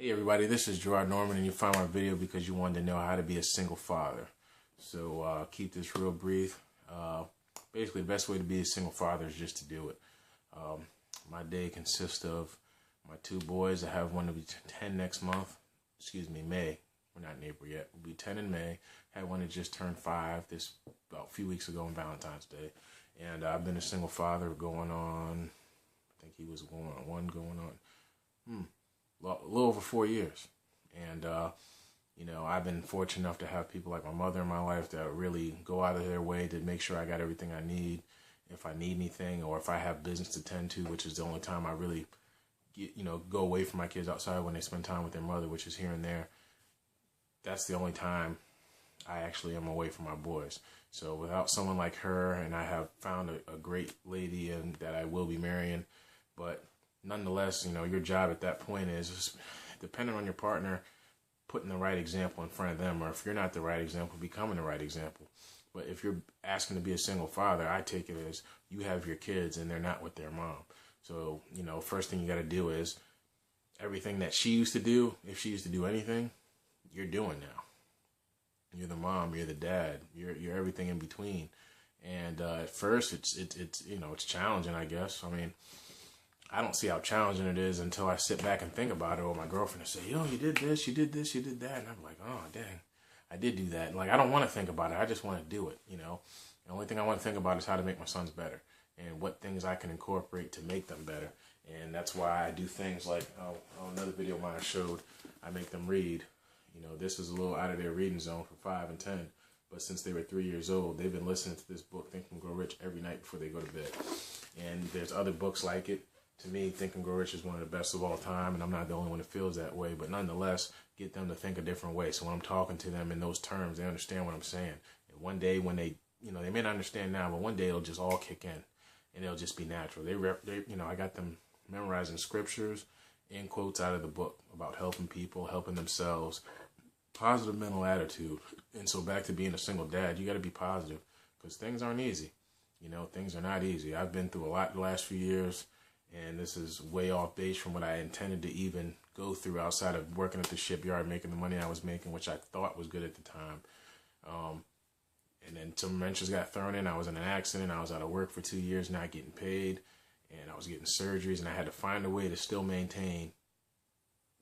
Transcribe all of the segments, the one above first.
Hey everybody, this is Gerard Norman, and you found my video because you wanted to know how to be a single father. So keep this real brief. Basically, the best way to be a single father is just to do it. My day consists of my two boys. I have one to be 10 next month. Excuse me, May. We're not in April yet. We'll be 10 in May. Had one that just turned 5 this about a few weeks ago on Valentine's Day. And I've been a single father going on, I think he was going on a little over 4 years. And, I've been fortunate enough to have people like my mother in my life that really go out of their way to make sure I got everything I need. If I need anything or if I have business to tend to, which is the only time I really go away from my kids outside when they spend time with their mother, which is here and there. That's the only time I actually am away from my boys. So without someone like her, and I have found a great lady and that I will be marrying, but nonetheless, your job at that point is just, depending on your partner, putting the right example in front of them, or if you're not the right example, becoming the right example. But if you're asking to be a single father, I take it as you have your kids and they're not with their mom. So, first thing you got to do is everything that she used to do, if she used to do anything, you're doing now. You're the mom, you're the dad, you're everything in between. And at first, it's challenging, I guess. I mean, I don't see how challenging it is until I sit back and think about it, or my girlfriend will say, you did this, you did this, you did that. And I'm like, oh, dang, I did do that. Like, I don't want to think about it. I just want to do it, The only thing I want to think about is how to make my sons better and what things I can incorporate to make them better. And that's why I do things like, another video of mine I showed, I make them read. This is a little out of their reading zone for 5 and 10. But since they were 3 years old, they've been listening to this book, Think and Grow Rich, every night before they go to bed. And there's other books like it. To me, Think and Grow Rich is one of the best of all time, and I'm not the only one that feels that way. But nonetheless, get them to think a different way. So when I'm talking to them in those terms, they understand what I'm saying. And one day when they may not understand now, but one day it'll just all kick in, and it'll just be natural. I got them memorizing scriptures and quotes out of the book about helping people, helping themselves, positive mental attitude. And so back to being a single dad, you got to be positive because things aren't easy. Things are not easy. I've been through a lot the last few years. And this is way off base from what I intended to even go through outside of working at the shipyard, making the money I was making, which I thought was good at the time. And then some wrenches got thrown in. I was in an accident. I was out of work for 2 years, not getting paid. And I was getting surgeries. And I had to find a way to still maintain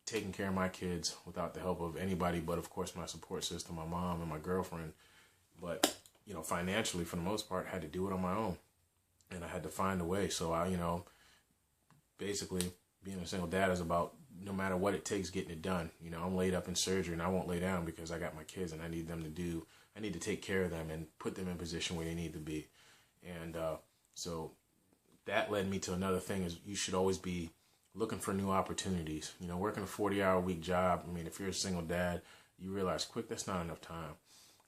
taking care of my kids without the help of anybody but, of course, my support system, my mom and my girlfriend. But, financially, for the most part, I had to do it on my own. And I had to find a way. So basically, being a single dad is about no matter what it takes, getting it done. I'm laid up in surgery and I won't lay down because I got my kids and I need to take care of them and put them in position where they need to be. And so that led me to another thing is you should always be looking for new opportunities. Working a 40-hour-a-week job, if you're a single dad, you realize quick that's not enough time.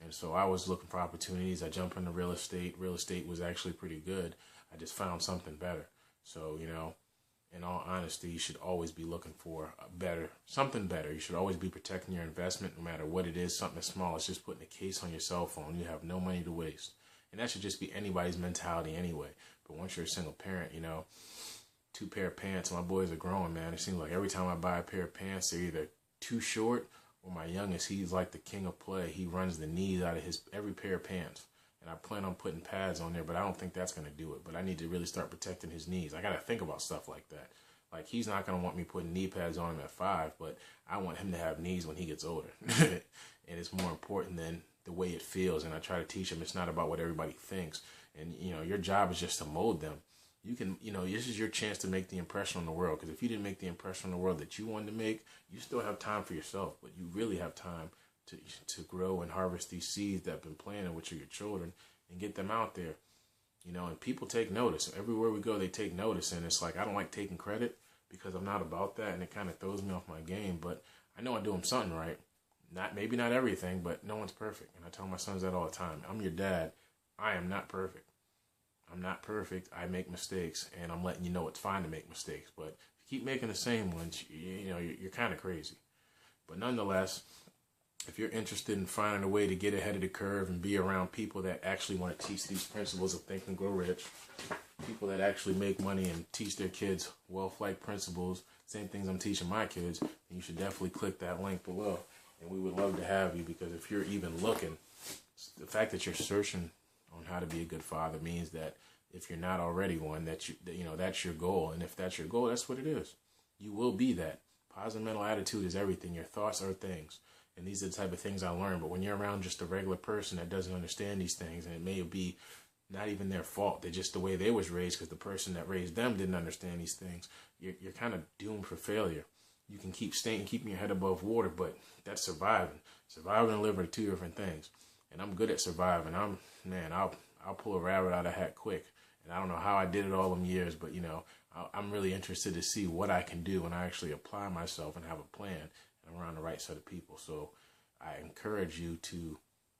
And so I was looking for opportunities. I jumped into real estate. Real estate was actually pretty good. I just found something better. So, in all honesty, you should always be looking for something better. You should always be protecting your investment, no matter what it is. Something as small as just putting a case on your cell phone. You have no money to waste. And that should just be anybody's mentality anyway. But once you're a single parent, 2 pair of pants. My boys are growing, man. It seems like every time I buy a pair of pants, they're either too short or my youngest, he's like the king of play. He runs the knees out of every pair of pants. And I plan on putting pads on there, but I don't think that's going to do it. But I need to really start protecting his knees. I got to think about stuff like that. Like, he's not going to want me putting knee pads on him at 5, but I want him to have knees when he gets older. And it's more important than the way it feels. And I try to teach him it's not about what everybody thinks. And, your job is just to mold them. You can, this is your chance to make the impression on the world. Because if you didn't make the impression on the world that you wanted to make, you still have time for yourself. But you really have time to grow and harvest these seeds that have been planted, which are your children, and get them out there. And people take notice. Everywhere we go, they take notice. And it's like, I don't like taking credit because I'm not about that. And it kind of throws me off my game. But I know I'm doing something right. Maybe not everything, but no one's perfect. And I tell my sons that all the time. I'm your dad. I am not perfect. I'm not perfect. I make mistakes. And I'm letting you know it's fine to make mistakes. But if you keep making the same ones, you're kind of crazy. But nonetheless, if you're interested in finding a way to get ahead of the curve and be around people that actually want to teach these principles of Think and Grow Rich, people that actually make money and teach their kids wealth-like principles, same things I'm teaching my kids, then you should definitely click that link below. And we would love to have you, because if you're even looking, the fact that you're searching on how to be a good father means that if you're not already one, that you know that's your goal. And if that's your goal, that's what it is. You will be that. Positive mental attitude is everything. Your thoughts are things. And these are the type of things I learned. But when you're around just a regular person that doesn't understand these things, and it may be not even their fault, they're just the way they was raised, because the person that raised them didn't understand these things, you're kind of doomed for failure. You can keep keeping your head above water, but that's surviving. Surviving and living are two different things. And I'm good at surviving. I'll pull a rabbit out of a hat quick. And I don't know how I did it all them years, but, you know, I'm really interested to see what I can do when I actually apply myself and have a plan, and I'm around the right set of people. So I encourage you to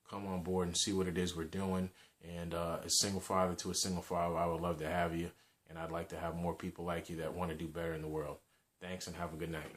come on board and see what it is we're doing. And a single father to a single father, I would love to have you. And I'd like to have more people like you that want to do better in the world. Thanks, and have a good night.